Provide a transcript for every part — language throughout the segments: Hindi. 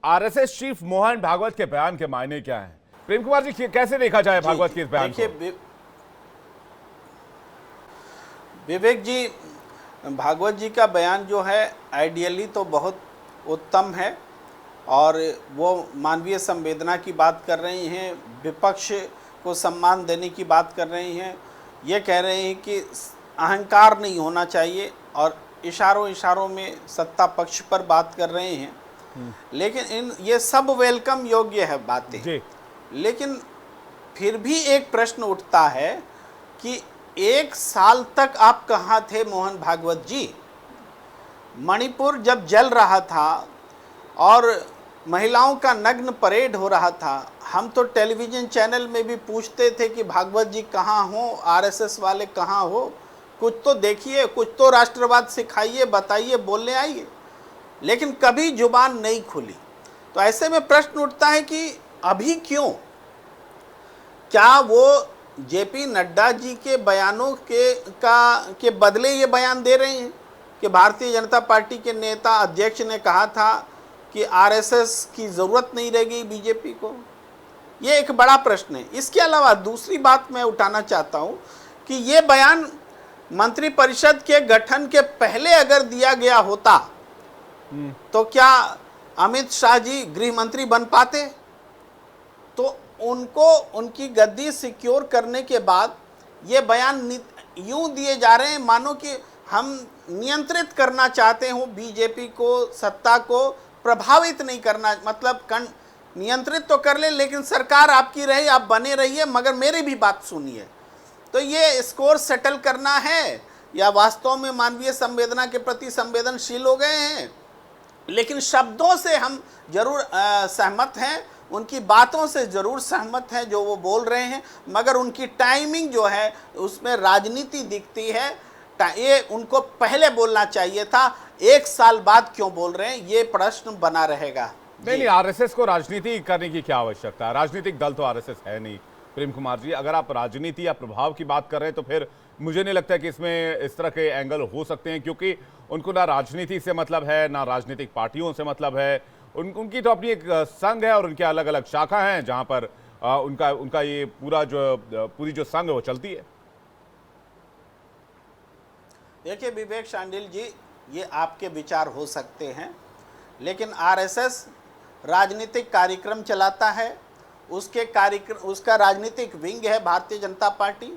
आरएसएस चीफ मोहन भागवत के बयान के मायने क्या हैं? प्रेम कुमार जी, कैसे देखा जाए भागवत के इस बयान को? विवेक जी, भागवत जी का बयान जो है आइडियली तो बहुत उत्तम है और वो मानवीय संवेदना की बात कर रही हैं, विपक्ष को सम्मान देने की बात कर रही हैं, ये कह रहे हैं कि अहंकार नहीं होना चाहिए और इशारों में सत्ता पक्ष पर बात कर रहे हैं। लेकिन ये सब वेलकम योग्य है बातें, लेकिन फिर भी एक प्रश्न उठता है कि 1 साल तक आप कहाँ थे मोहन भागवत जी? मणिपुर जब जल रहा था और महिलाओं का नग्न परेड हो रहा था, हम तो टेलीविज़न चैनल में भी पूछते थे कि भागवत जी कहाँ हो, आरएसएस वाले कहाँ हो, कुछ तो देखिए, कुछ तो राष्ट्रवाद सिखाइए, बताइए, बोलने आइए। लेकिन कभी जुबान नहीं खुली। तो ऐसे में प्रश्न उठता है कि अभी क्यों? क्या वो जेपी नड्डा जी के बयानों के बदले ये बयान दे रहे हैं कि भारतीय जनता पार्टी के नेता अध्यक्ष ने कहा था कि आरएसएस की ज़रूरत नहीं रहेगी बीजेपी को? ये एक बड़ा प्रश्न है। इसके अलावा दूसरी बात मैं उठाना चाहता हूँ कि ये बयान मंत्रिपरिषद के गठन के पहले अगर दिया गया होता तो क्या अमित शाह जी गृह मंत्री बन पाते? तो उनको उनकी गद्दी सिक्योर करने के बाद ये बयान यूं दिए जा रहे हैं मानो कि हम नियंत्रित करना चाहते हो बीजेपी को, सत्ता को प्रभावित नहीं करना, मतलब नियंत्रित तो कर ले लेकिन सरकार आपकी रहे, आप बने रहिए, मगर मेरी भी बात सुनिए। तो ये स्कोर सेटल करना है या वास्तव में मानवीय संवेदना के प्रति संवेदनशील हो गए हैं? लेकिन शब्दों से हम जरूर सहमत हैं, उनकी बातों से ज़रूर सहमत हैं जो वो बोल रहे हैं, मगर उनकी टाइमिंग जो है उसमें राजनीति दिखती है। ये उनको पहले बोलना चाहिए था, 1 साल बाद क्यों बोल रहे हैं, ये प्रश्न बना रहेगा। नहीं, आरएसएस को राजनीति करने की क्या आवश्यकता है? राजनीतिक दल तो आरएसएस है नहीं। प्रेम कुमार जी, अगर आप राजनीति या प्रभाव की बात कर रहे हैं तो फिर मुझे नहीं लगता कि इसमें इस तरह के एंगल हो सकते हैं, क्योंकि उनको ना राजनीति से मतलब है, ना राजनीतिक पार्टियों से मतलब है। उनकी तो अपनी एक संघ है और उनके अलग अलग शाखा हैं जहां पर उनका ये पूरी जो संघ है वो चलती है। देखिए विवेक शांडिल जी, ये आपके विचार हो सकते हैं, लेकिन आरएसएस राजनीतिक कार्यक्रम चलाता है, उसका राजनीतिक विंग है भारतीय जनता पार्टी,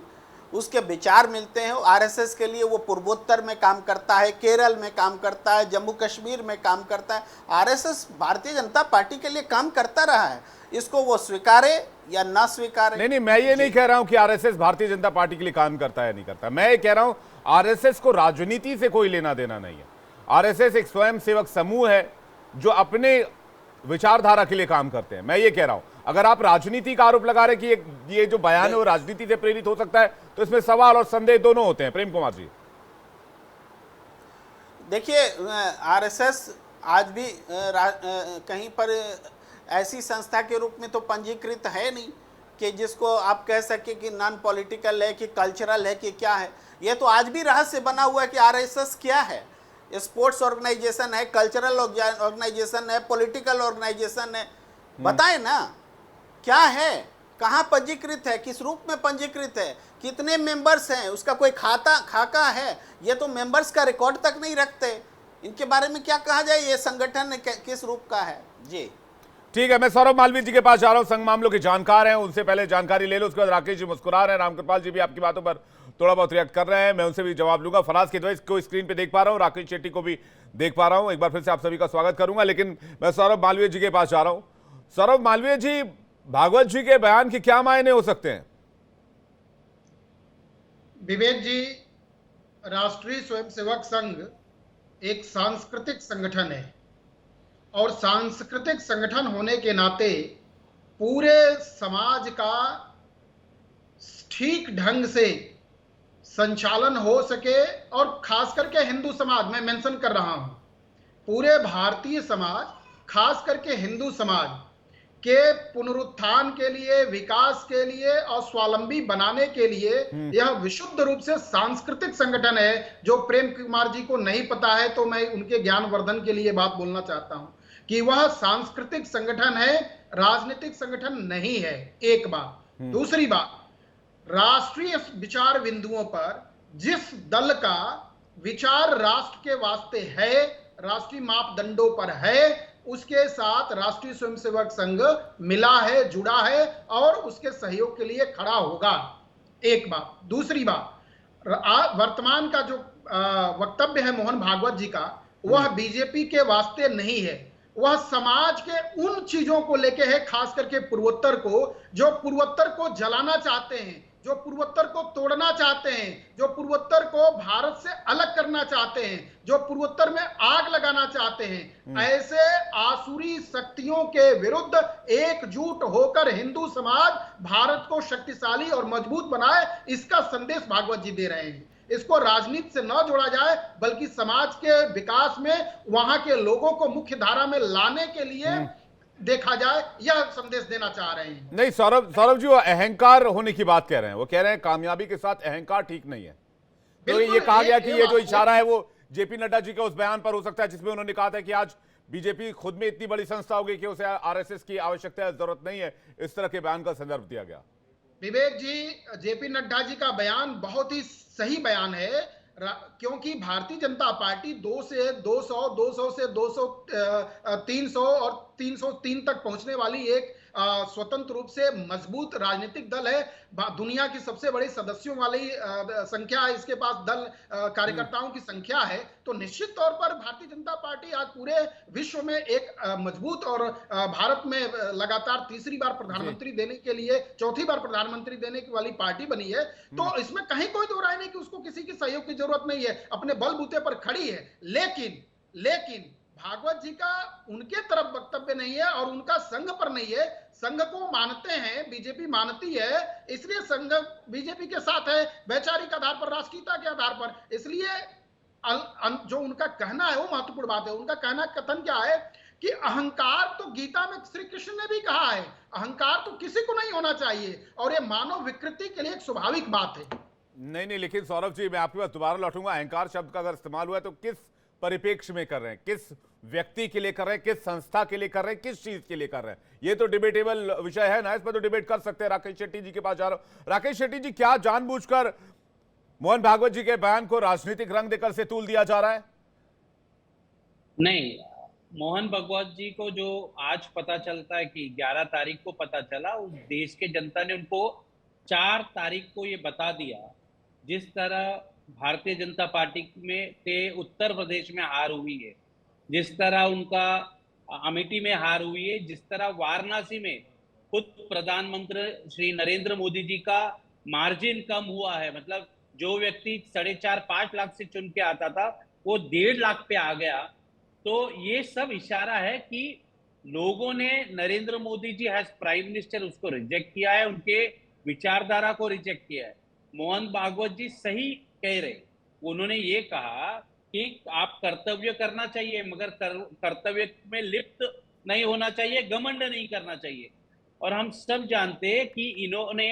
उसके विचार मिलते हैं। आरएसएस के लिए वो पूर्वोत्तर में काम करता है, केरल में काम करता है, जम्मू कश्मीर में काम करता है। आरएसएस भारतीय जनता पार्टी के लिए काम करता रहा है, इसको वो स्वीकारे या ना स्वीकारे। नहीं, मैं ये नहीं कह रहा हूं कि आरएसएस भारतीय जनता पार्टी के लिए काम करता है नहीं करता। मैं ये कह रहा हूं आरएसएस को राजनीति से कोई लेना देना नहीं है। आरएसएस एक स्वयंसेवक समूह है जो अपने विचारधारा के लिए काम करते हैं। मैं ये कह रहा हूं, अगर आप राजनीति का आरोप लगा रहे हैं कि ये जो बयान है वो राजनीति से प्रेरित हो सकता है, तो इसमें सवाल और संदेह दोनों होते हैं। प्रेम कुमार जी, देखिए आरएसएस आज भी कहीं पर ऐसी संस्था के रूप में तो पंजीकृत है नहीं कि जिसको आप कह सके कि नॉन पॉलिटिकल है कि कल्चरल है कि क्या है। ये तो आज भी रहस्य बना हुआ है कि आरएसएस क्या है। स्पोर्ट्स ऑर्गेनाइजेशन है, कल्चरल ऑर्गेनाइजेशन है, पॉलिटिकल ऑर्गेनाइजेशन है, बताएं ना क्या है, कहाँ पंजीकृत है, किस रूप में पंजीकृत है, कितने मेंबर्स हैं, उसका कोई खाका है? ये तो मेंबर्स का रिकॉर्ड तक नहीं रखते। इनके बारे में क्या कहा जाए, ये संगठन किस रूप का है? जी ठीक है, मैं सौरभ मालवीय जी के पास जा रहा हूं, संघ मामलों के जानकार हैं, उनसे पहले जानकारी ले लो, उसके बाद राकेश जी मुस्कुरा रहे हैं, रामकृपाल जी भी आपकी बातों पर थोड़ा बहुत रिएक्ट कर रहे हैं, मैं उनसे भी जवाब लूंगा। फराज की द्वैत को स्क्रीन पे देख पा रहा हूं, राकेश शेट्टी को भी देख पा रहा हूं। एक बार फिर से आप सभी का स्वागत करूंगा, लेकिन मैं सौरभ मालवीय जी के पास जा रहा हूं। सौरभ मालवीय जी, भागवत जी के बयान के क्या मायने हो सकते हैं? विवेक जी, राष्ट्रीय स्वयंसेवक संघ एक सांस्कृतिक संगठन है और सांस्कृतिक संगठन होने के नाते पूरे समाज का ठीक ढंग से संचालन हो सके, और खास करके हिंदू समाज में मेंशन कर रहा हूं, पूरे भारतीय समाज, खास करके हिंदू समाज के पुनरुत्थान के लिए, विकास के लिए और स्वावलंबी बनाने के लिए यह विशुद्ध रूप से सांस्कृतिक संगठन है। जो प्रेम कुमार जी को नहीं पता है तो मैं उनके ज्ञानवर्धन के लिए बात बोलना चाहता हूं कि वह सांस्कृतिक संगठन है, राजनीतिक संगठन नहीं है। एक बात। दूसरी बात, राष्ट्रीय विचार बिंदुओं पर जिस दल का विचार राष्ट्र के वास्ते है, राष्ट्रीय मापदंडों पर है, उसके साथ राष्ट्रीय स्वयंसेवक संघ मिला है, जुड़ा है और उसके सहयोग के लिए खड़ा होगा। एक बात। दूसरी बात, वर्तमान का जो वक्तव्य है मोहन भागवत जी का, वह बीजेपी के वास्ते नहीं है, वह समाज के उन चीजों को लेके है, खास करके पूर्वोत्तर को, जो पूर्वोत्तर को जलाना चाहते हैं, जो पूर्वोत्तर को तोड़ना चाहते हैं, जो पूर्वोत्तर को भारत से अलग करना चाहते हैं, जो पूर्वोत्तर में आग लगाना चाहते हैं। ऐसे आसुरी शक्तियों के विरुद्ध एकजुट होकर हिंदू समाज भारत को शक्तिशाली और मजबूत बनाए, इसका संदेश भागवत जी दे रहे हैं। इसको राजनीति से न जोड़ा जाए, बल्कि समाज के विकास में वहां के लोगों को मुख्य धारा में लाने के लिए देखा जाए, यह संदेश देना चाह रहे हैं। नहीं, सौरभ जी वो अहंकार होने की बात कह रहे हैं, वो कह रहे हैं कामयाबी के साथ अहंकार ठीक नहीं है। तो ये कहा गया कि ये जो इशारा है वो जेपी नड्डा जी के उस बयान पर हो सकता है जिसमें उन्होंने कहा था कि आज बीजेपी खुद में इतनी बड़ी संस्था होगी कि उसे आरएसएस की आवश्यकता जरूरत नहीं है। इस तरह के बयान का संदर्भ दिया गया। विवेक जी, जेपी नड्डा जी का बयान बहुत ही सही बयान है, क्योंकि भारतीय जनता पार्टी 2 से 200, 200 से 200, 300 और 303 तक पहुंचने वाली एक स्वतंत्र रूप से मजबूत राजनीतिक दल है। दुनिया की सबसे बड़ी सदस्यों वाली संख्या इसके पास दल, कार्यकर्ताओं की संख्या है। तो निश्चित तौर पर भारतीय जनता पार्टी आज पूरे विश्व में एक मजबूत और भारत में लगातार तीसरी बार प्रधानमंत्री देने के लिए, चौथी बार प्रधानमंत्री देने की वाली पार्टी बनी है। तो इसमें कहीं कोई दो राय नहीं कि उसको किसी की सहयोग की जरूरत नहीं है, अपने बलबूते पर खड़ी है। लेकिन भागवत जी का उनके तरफ वक्तव्य नहीं है और उनका संघ पर नहीं है। संघ को मानते हैं, बीजेपी मानती है, इसलिए संघ बीजेपी के साथ है, वैचारिक आधार पर, राष्ट्रीयता के आधार पर। इसलिए जो उनका कहना है वो महत्वपूर्ण बात है। उनका कहना, कथन क्या है कि अहंकार तो गीता में श्री कृष्ण ने भी कहा है, अहंकार तो किसी को नहीं होना चाहिए और ये मानव विकृति के लिए एक स्वाभाविक बात है। नहीं, लेकिन सौरभ जी मैं आपके पास दोबारा लौटूंगा। अहंकार शब्द का अगर इस्तेमाल हुआ है तो किस परिप्रेक्ष्य में कर रहे हैं, किस व्यक्ति के लिए कर रहे हैं, किस संस्था के लिए कर रहे हैं, किस चीज के लिए कर रहे हैं? ये तो डिबेटेबल विषय है ना, इस पर तो डिबेट कर सकते हैं। राकेश शेट्टी जी के पास जा रहा हूं। राकेश शेट्टी जी, क्या जानबूझकर मोहन भागवत जी के बयान को राजनीतिक रंग देकर से तूल दिया जा रहा है? नहीं, मोहन भागवत जी को जो आज पता चलता है कि 11 तारीख को पता चला, उस देश के जनता ने उनको 4 तारीख को ये बता दिया। जिस तरह भारतीय जनता पार्टी में से उत्तर प्रदेश में हार हुई है, जिस तरह उनका अमेठी में हार हुई है, जिस तरह वाराणसी में खुद प्रधानमंत्री श्री नरेंद्र मोदी जी का मार्जिन कम हुआ है, मतलब जो व्यक्ति 4.5-5 लाख से चुन के आता था वो 1.5 लाख पे आ गया। तो ये सब इशारा है कि लोगों ने Narendra Modi ji as prime minister उसको रिजेक्ट किया है, उनके विचारधारा को रिजेक्ट किया है। मोहन भागवत जी सही कह रहे, उन्होंने ये कहा कि आप कर्तव्य करना चाहिए मगर कर्तव्य में लिप्त नहीं होना चाहिए, घमंड नहीं करना चाहिए। और हम सब जानते हैं कि इन्होंने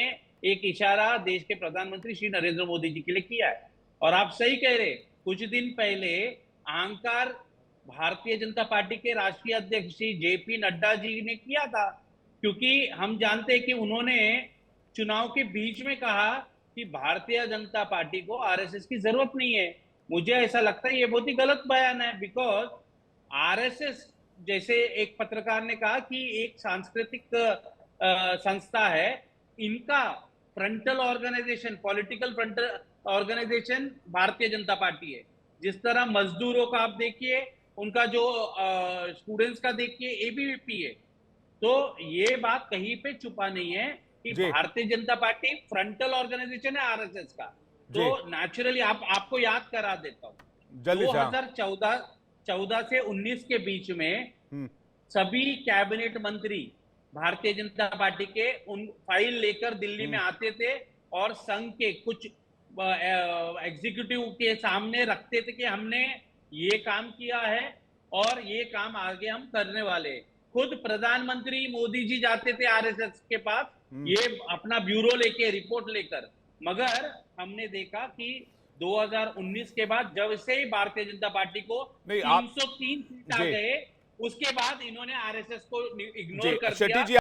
एक इशारा देश के प्रधानमंत्री श्री नरेंद्र मोदी जी के लिए किया है। और आप सही कह रहे, कुछ दिन पहले अहंकार भारतीय जनता पार्टी के राष्ट्रीय अध्यक्ष श्री जेपी नड्डा जी ने किया था, क्योंकि हम जानते हैं कि उन्होंने चुनाव के बीच में कहा कि भारतीय जनता पार्टी को आरएसएस की जरूरत नहीं है। मुझे ऐसा लगता है ये बहुत ही गलत बयान है, बिकॉज आरएसएस, जैसे एक पत्रकार ने कहा कि एक सांस्कृतिक संस्था है, इनका frontal organisation, political frontal organisation Bharatiya Janata party है। जिस तरह मजदूरों का आप देखिए, उनका जो स्टूडेंट्स का देखिए, एबीवीपी है। तो ये बात कहीं पे छुपा नहीं है कि भारतीय जनता पार्टी फ्रंटल ऑर्गेनाइजेशन है आरएसएस का। तो नेचुरली आपको याद करा देता हूं, 2014 से 19 के बीच में सभी कैबिनेट मंत्री भारतीय जनता पार्टी के उन फाइल लेकर दिल्ली में आते थे और संघ के कुछ एग्जीक्यूटिव के सामने रखते थे कि हमने ये काम किया है और ये काम आगे हम करने वाले। खुद प्रधानमंत्री मोदी जी जाते थे आरएसएस के पास, ये अपना ब्यूरो लेके, रिपोर्ट लेकर। मगर हमने देखा कि 2019 के बाद जब से ही भारतीय जनता पार्टी को 303 सीट आ गए, उसके बाद इन्होंने आरएसएस को इग्नोर जी कर शेट्टी दिया। जी